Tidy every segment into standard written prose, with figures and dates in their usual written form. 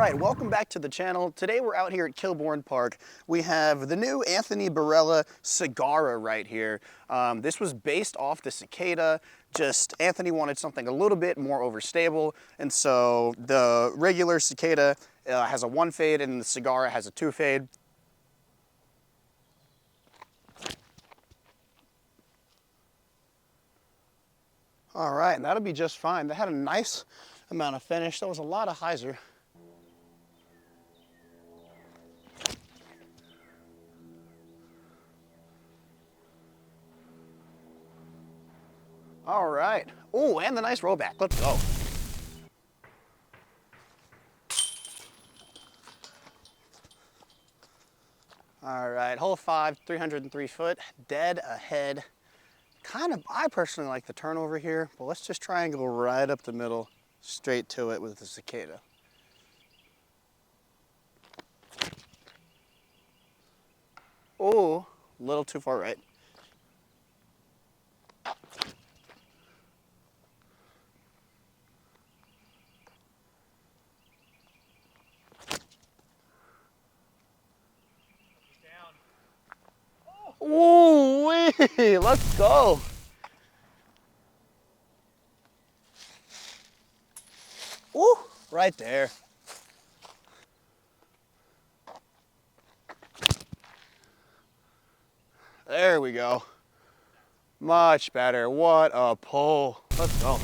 right, welcome back to the channel. Today we're out here at Kilbourne Park. We have the new Anthony Barella Cigarra right here. This was based off the Cicada. Just Anthony wanted something a little bit more overstable, and so the regular Cicada has a 1 fade and the Cigarra has a 2 fade. All right, and that'll be just fine. That had a nice amount of finish. That was a lot of hyzer. All right. Oh, and the nice rollback. Let's go. All right, hole 5, 303 foot, dead ahead. I personally like the turnover here, but let's just try and go right up the middle, straight to it with the Cicada. Oh, a little too far right. Ooh, let's go. Ooh, right there. There we go. Much better. What a pull. Let's go.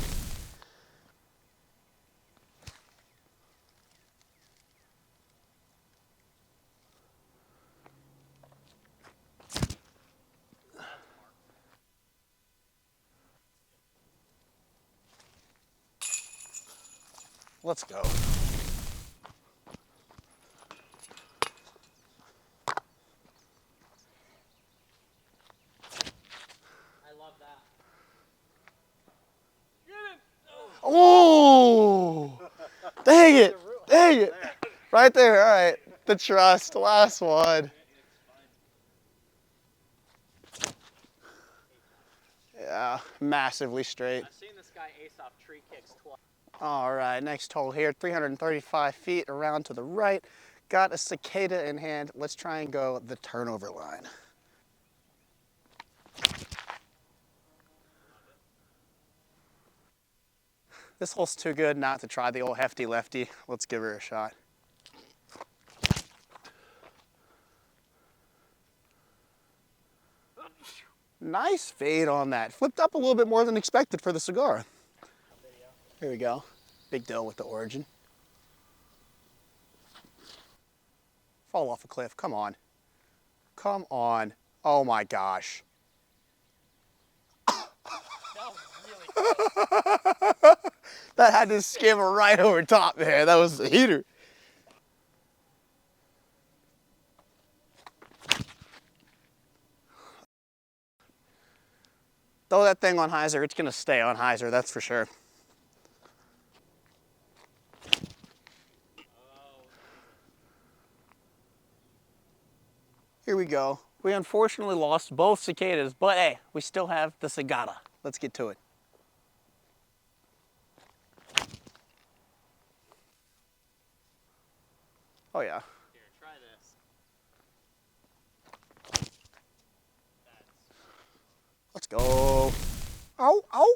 Let's go. Oh, dang it, dang it. Right there, all right. The trust, last one. Yeah, massively straight. I've seen this guy ace off tree kicks twice. All right, next hole here, 335 feet around to the right. Got a Cicada in hand. Let's try and go the turnover line. This hole's too good not to try the old hefty lefty. Let's give her a shot. Nice fade on that. Flipped up a little bit more than expected for the Cigarra. Here we go. Big deal with the origin. Fall off a cliff, come on. Come on. Oh my gosh. That had to skim right over top, man. That was a heater. Throw that thing on hyzer, it's gonna stay on hyzer, that's for sure. Here we go. We unfortunately lost both Cicadas, but hey, we still have the Cicada. Let's get to it. Oh yeah. Here, try this. Let's go. Ow, ow.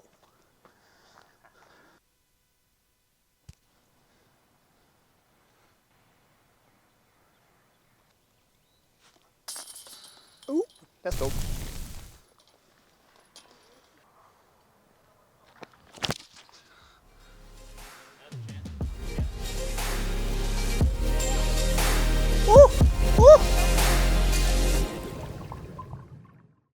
Ooh, let's go.